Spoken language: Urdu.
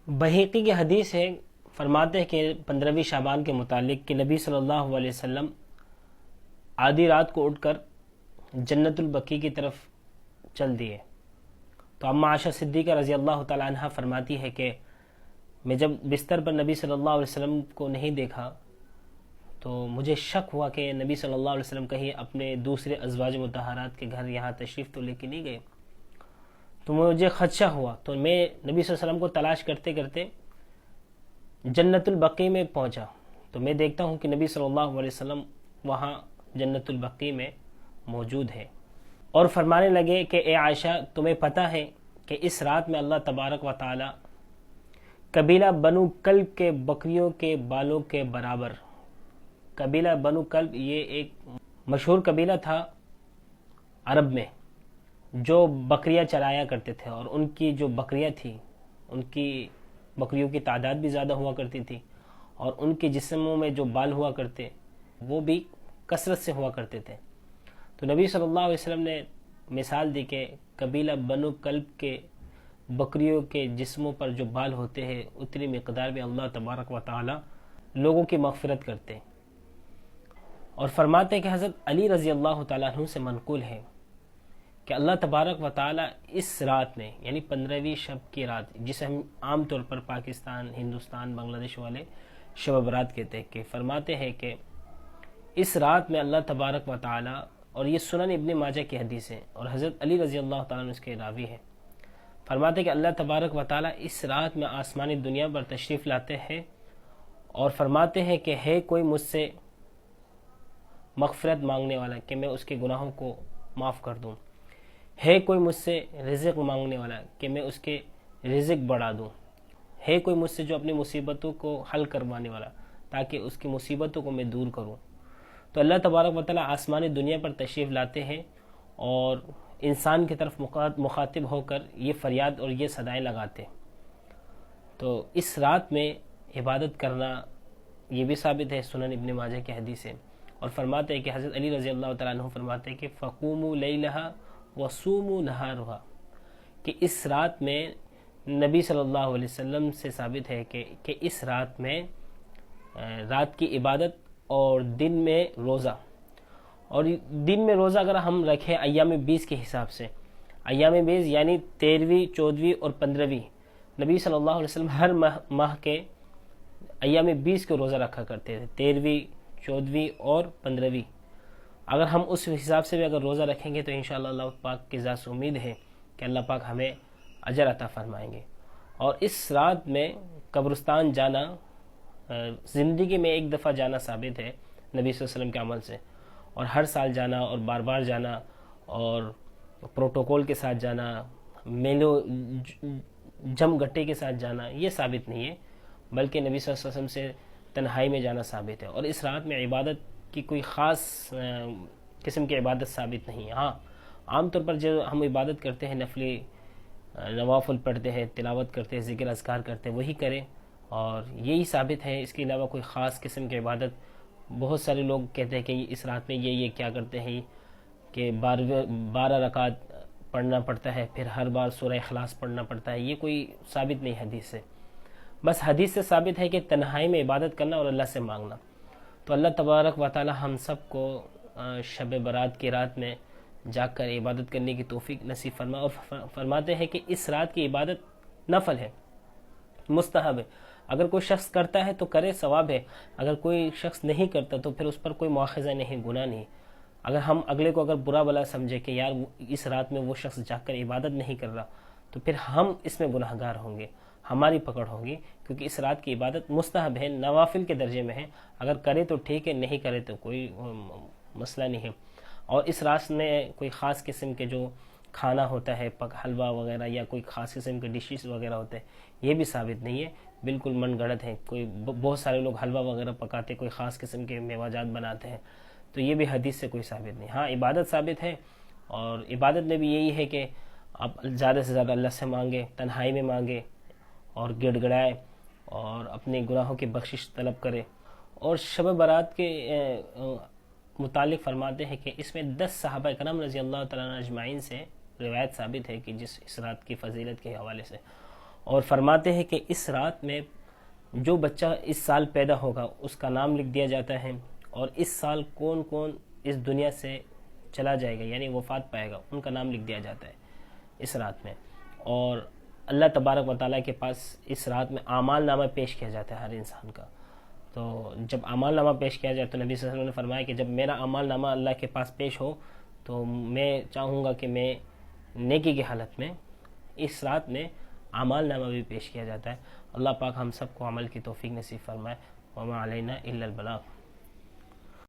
بحیقی کی حدیث ہے، فرماتے ہیں کہ 15ویں شعبان کے متعلق کہ نبی صلی اللہ علیہ وسلم آدھی رات کو اٹھ کر جنت البقیع کی طرف چل دیے۔ تو اما عائشہ صدیقہ رضی اللہ تعالی عنہ فرماتی ہے کہ میں جب بستر پر نبی صلی اللہ علیہ وسلم کو نہیں دیکھا تو مجھے شک ہوا کہ نبی صلی اللہ علیہ وسلم کہیں اپنے دوسرے ازواج مطہرات کے گھر یہاں تشریف تو لے کے نہیں گئے۔ تو مجھے خدشہ ہوا، تو میں نبی صلی اللہ علیہ وسلم کو تلاش کرتے کرتے جنت البقیع میں پہنچا۔ تو میں دیکھتا ہوں کہ نبی صلی اللہ علیہ وسلم وہاں جنت البقیع میں موجود ہے، اور فرمانے لگے کہ اے عائشہ، تمہیں پتہ ہے کہ اس رات میں اللہ تبارک و تعالی قبیلہ بنو کلب کے بکریوں کے بالوں کے برابر، قبیلہ بنو کلب یہ ایک مشہور قبیلہ تھا عرب میں جو بکریاں چرایا کرتے تھے، اور ان کی جو بکریاں تھیں ان کی بکریوں کی تعداد بھی زیادہ ہوا کرتی تھی، اور ان کے جسموں میں جو بال ہوا کرتے وہ بھی کثرت سے ہوا کرتے تھے۔ تو نبی صلی اللہ علیہ وسلم نے مثال دی کہ قبیلہ بنو کلب کے بکریوں کے جسموں پر جو بال ہوتے ہیں اتنی مقدار میں اللہ تبارک و تعالی لوگوں کی مغفرت کرتے ہیں۔ اور فرماتے ہیں کہ حضرت علی رضی اللہ تعالیٰ عنہ سے منقول ہے کہ اللہ تبارک و تعالی اس رات میں، یعنی 15ویں شب کی رات، جسے ہم عام طور پر پاکستان، ہندوستان، بنگلہ دیش والے شب برات کہتے ہیں، کہ فرماتے ہیں کہ اس رات میں اللہ تبارک و تعالی، اور یہ سنن ابن ماجہ کی حدیث ہے اور حضرت علی رضی اللہ تعالیٰ عنہ اس کے راوی ہے، فرماتے ہیں کہ اللہ تبارک و تعالی اس رات میں آسمانی دنیا پر تشریف لاتے ہیں اور فرماتے ہیں کہ ہے کوئی مجھ سے مغفرت مانگنے والا کہ میں اس کے گناہوں کو معاف کر دوں، ہے کوئی مجھ سے رزق مانگنے والا کہ میں اس کے رزق بڑھا دوں، ہے کوئی مجھ سے جو اپنی مصیبتوں کو حل کروانے والا تاکہ اس کی مصیبتوں کو میں دور کروں۔ تو اللہ تبارک و تعالی آسمانی دنیا پر تشریف لاتے ہیں اور انسان کی طرف مخاطب ہو کر یہ فریاد اور یہ صدائیں لگاتے ہیں۔ تو اس رات میں عبادت کرنا یہ بھی ثابت ہے، سنن ابن ماجہ کی حدیث ہے، اور فرماتے ہیں کہ حضرت علی رضی اللہ تعالیٰ عنہ فرماتے ہیں کہ فقوموا لیلہا وصوموا نہارہا، کہ اس رات میں نبی صلی اللہ علیہ وسلم سے ثابت ہے کہ اس رات میں رات کی عبادت اور دن میں روزہ، اور دن میں روزہ اگر ہم رکھیں ایام 20 کے حساب سے، ایام 20 یعنی 13ویں، 14ویں اور 15ویں، نبی صلی اللہ علیہ وسلم ہر ماہ کے ایام 20 کے روزہ رکھا کرتے تھے، 13ویں، 14ویں اور 15ویں۔ اگر ہم اس حساب سے بھی اگر روزہ رکھیں گے تو انشاءاللہ اللہ پاک کی ذات سے امید ہے کہ اللہ پاک ہمیں اجر عطا فرمائیں گے۔ اور اس رات میں قبرستان جانا زندگی میں ایک دفعہ جانا ثابت ہے نبی صلی اللہ علیہ وسلم کے عمل سے، اور ہر سال جانا اور بار بار جانا اور پروٹوکول کے ساتھ جانا، میلو جم گٹے کے ساتھ جانا یہ ثابت نہیں ہے، بلکہ نبی صلی اللہ علیہ وسلم سے تنہائی میں جانا ثابت ہے۔ اور اس رات میں عبادت کی کوئی خاص قسم کی عبادت ثابت نہیں ہے۔ ہاں، عام طور پر جو ہم عبادت کرتے ہیں، نفلی نوافل پڑھتے ہیں، تلاوت کرتے ہیں، ذکر اذکار کرتے ہیں، وہی کریں، اور یہی ثابت ہے، اس کے علاوہ کوئی خاص قسم کی عبادت۔ بہت سارے لوگ کہتے ہیں کہ اس رات میں یہ کیا کرتے ہیں کہ 12 رکعت پڑھنا پڑتا ہے، پھر ہر بار سورہ اخلاص پڑھنا پڑتا ہے، یہ کوئی ثابت نہیں حدیث سے۔ بس حدیث سے ثابت ہے کہ تنہائی میں عبادت کرنا اور اللہ سے مانگنا۔ تو اللہ تبارک و تعالی ہم سب کو شب برات کی رات میں جاگ کر عبادت کرنے کی توفیق نصیب فرما، اور فرماتے ہیں کہ اس رات کی عبادت نفل ہے، مستحب ہے، اگر کوئی شخص کرتا ہے تو کرے، ثواب ہے، اگر کوئی شخص نہیں کرتا تو پھر اس پر کوئی مواخذہ نہیں، گناہ نہیں۔ اگر ہم اگلے کو اگر برا بلا سمجھے کہ یار اس رات میں وہ شخص جا کر عبادت نہیں کر رہا، تو پھر ہم اس میں گناہ گار ہوں گے، ہماری پکڑ ہوگی، کیونکہ اس رات کی عبادت مستحب ہے، نوافل کے درجے میں ہے، اگر کرے تو ٹھیک ہے، نہیں کرے تو کوئی مسئلہ نہیں ہے۔ اور اس رات میں کوئی خاص قسم کے جو کھانا ہوتا ہے، حلوہ وغیرہ یا کوئی خاص قسم کے ڈشز وغیرہ ہوتے ہیں، یہ بھی ثابت نہیں ہے، بالکل من گڑت ہے۔ کوئی بہت سارے لوگ حلوہ وغیرہ پکاتے، کوئی خاص قسم کے میوہ جات بناتے ہیں، تو یہ بھی حدیث سے کوئی ثابت نہیں۔ ہاں، عبادت ثابت ہے، اور عبادت میں بھی یہی ہے کہ آپ زیادہ سے زیادہ اللہ سے مانگے، تنہائی میں مانگے اور گڑ گڑائے اور اپنے گناہوں کی بخشش طلب کرے۔ اور شب برات کے متعلق فرماتے ہیں کہ اس میں 10 صحابہ کرام رضی اللہ تعالیٰ عنہ اجمعین سے روایت ثابت ہے کہ جس اس رات کی فضیلت کے حوالے سے، اور فرماتے ہیں کہ اس رات میں جو بچہ اس سال پیدا ہوگا اس کا نام لکھ دیا جاتا ہے، اور اس سال کون کون اس دنیا سے چلا جائے گا یعنی وفات پائے گا ان کا نام لکھ دیا جاتا ہے اس رات میں. اور اللہ تبارک و تعالیٰ کے پاس اس رات میں اعمال نامہ پیش کیا جاتا ہے ہر انسان کا. تو جب اعمال نامہ پیش کیا جائے تو نبی صلی اللہ علیہ وسلم نے فرمایا کہ جب میرا اعمال نامہ اللہ کے پاس پیش ہو تو میں چاہوں گا کہ میں نیکی کی حالت میں اس رات میں اعمال نامہ بھی پیش کیا جاتا ہے. اللہ پاک ہم سب کو عمل کی توفیق نصیب فرمائے. وما علینا الا البلاغ.